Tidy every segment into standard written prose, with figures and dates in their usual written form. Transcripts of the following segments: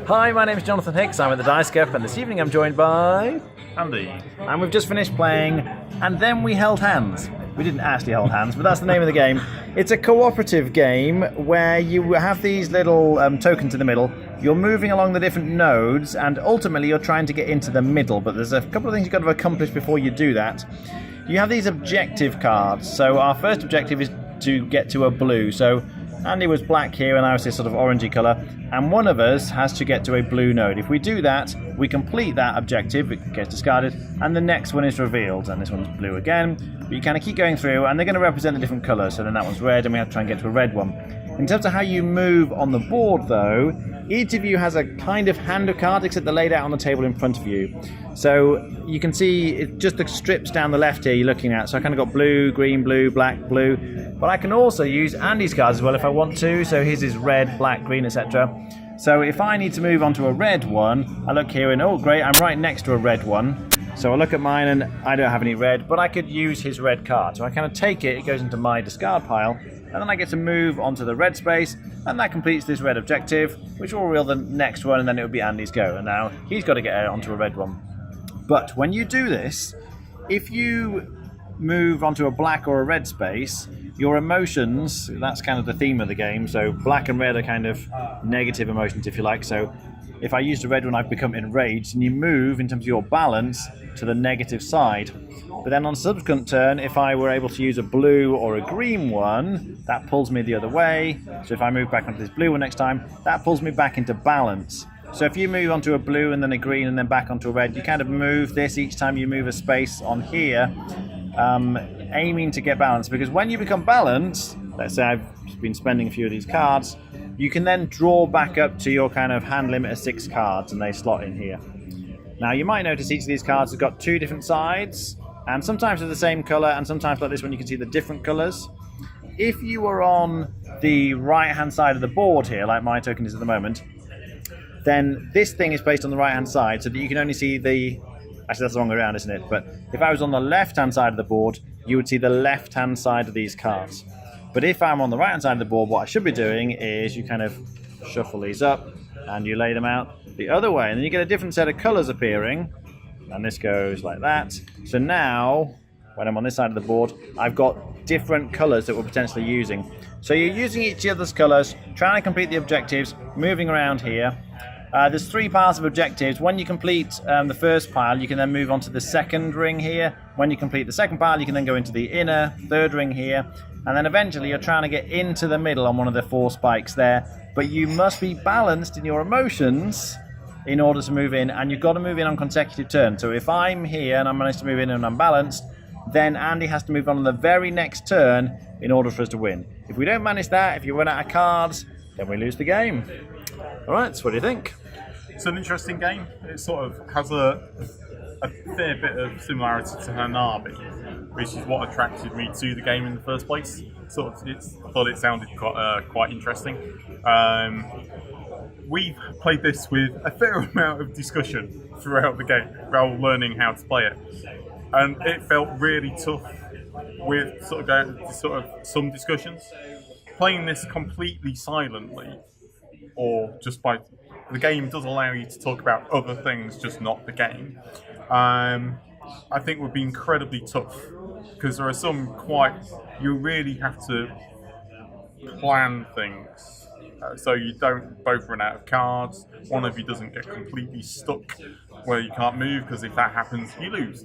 Hi, my name is Jonathan Hicks, I'm at the Dice Cup, and this evening I'm joined by... Andy. And we've just finished playing, and then we held hands. We didn't actually hold hands, but that's the name of the game. It's a cooperative game where you have these little tokens in the middle. You're moving along the different nodes, and ultimately you're trying to get into the middle, but there's a couple of things you've got to accomplish before you do that. You have these objective cards. So our first objective is to get to a blue. So Andy was black here and I was this sort of orangey colour, and one of us has to get to a blue node. If we do that, we complete that objective, it gets discarded, and the next one is revealed, and this one's blue again. But you kind of keep going through, and they're going to represent the different colours, so then that one's red, and we have to try and get to a red one. In terms of how you move on the board, though, each of you has a kind of hand of cards, except they're laid out on the table in front of you. So you can see it just the strips down the left here you're looking at. So I kind of got blue, green, blue, black, blue. But I can also use Andy's cards as well if I want to. So his is red, black, green, etc. So if I need to move on to a red one, I look here and, oh great, I'm right next to a red one. So I look at mine and I don't have any red, but I could use his red card. So I kind of take it, it goes into my discard pile, and then I get to move onto the red space, and that completes this red objective, which will reveal the next one, and then it will be Andy's go. And now he's got to get onto a red one. But when you do this, if you move onto a black or a red space, your emotions, that's kind of the theme of the game, so black and red are kind of negative emotions, if you like. So if I use the red one, I've become enraged, and you move in terms of your balance to the negative side. But then on a subsequent turn, if I were able to use a blue or a green one, that pulls me the other way. So if I move back onto this blue one next time, that pulls me back into balance. So if you move onto a blue and then a green and then back onto a red, you kind of move this each time you move a space on here, aiming to get balance. Because when you become balanced, let's say I've been spending a few of these cards, you can then draw back up to your kind of hand limit of 6 cards, and they slot in here. Now you might notice each of these cards has got 2 different sides, and sometimes they're the same colour, and sometimes like this one you can see the different colours. If you were on the right hand side of the board here, like my token is at the moment, then this thing is placed on the right hand side so that you can only see the... Actually that's the wrong way around, isn't it? But if I was on the left hand side of the board, you would see the left hand side of these cards. But if I'm on the right hand side of the board, what I should be doing is you kind of shuffle these up and you lay them out the other way, and then you get a different set of colours appearing, and this goes like that. So now when I'm on this side of the board, I've got different colours that we're potentially using. So you're using each other's colours, trying to complete the objectives, moving around here. There's 3 piles of objectives. When you complete the first pile, you can then move on to the second ring here. When you complete the second pile, you can then go into the inner third ring here, and then eventually you're trying to get into the middle on one of the 4 spikes there. But you must be balanced in your emotions in order to move in, and you've got to move in on consecutive turns. So if I'm here and I manage to move in and I'm balanced, then Andy has to move on the very next turn in order for us to win. If we don't manage that, if you run out of cards, then we lose the game. Alright, so what do you think? It's an interesting game. It sort of has a fair bit of similarity to Hanabi, which is what attracted me to the game in the first place. I thought it sounded quite interesting. We've played this with a fair amount of discussion throughout the game while learning how to play it, and it felt really tough with sort of some discussions. Playing this completely silently, or just by the game does allow you to talk about other things, just not the game. I think would be incredibly tough because there are some you really have to plan things. So you don't both run out of cards, one of you doesn't get completely stuck where you can't move, because if that happens, you lose.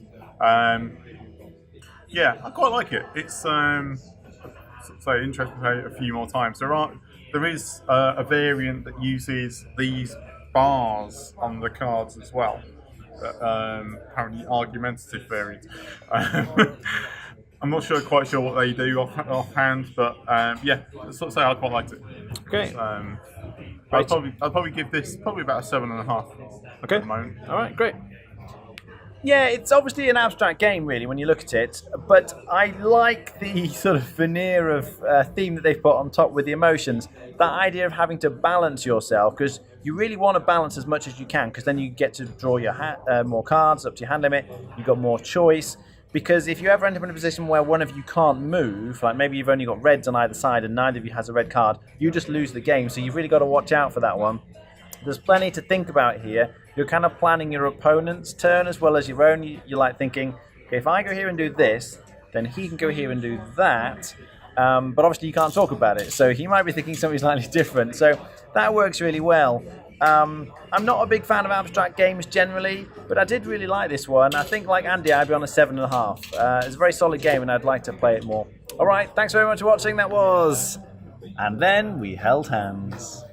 Yeah, I quite like it. It's so interesting to play it a few more times. There is a variant that uses these bars on the cards as well. Apparently argumentative variant. I'm not quite sure what they do offhand, but yeah, sort of say I quite liked it. Okay. I'd probably give this about a 7.5. Okay. At the moment. All right, great. Yeah, it's obviously an abstract game, really, when you look at it. But I like the sort of veneer of theme that they've put on top with the emotions. That idea of having to balance yourself, because you really want to balance as much as you can, because then you get to draw your more cards up to your hand limit. You've got more choice. Because if you ever end up in a position where one of you can't move, like maybe you've only got reds on either side and neither of you has a red card, you just lose the game. So you've really got to watch out for that one. There's plenty to think about here. You're kind of planning your opponent's turn as well as your own. You're like thinking, okay, if I go here and do this, then he can go here and do that. But obviously you can't talk about it, so he might be thinking something slightly different. So that works really well. I'm not a big fan of abstract games generally, but I did really like this one. I think, like Andy, I'd be on a 7.5. It's a very solid game, and I'd like to play it more. All right, thanks very much for watching. That was... And then we held hands.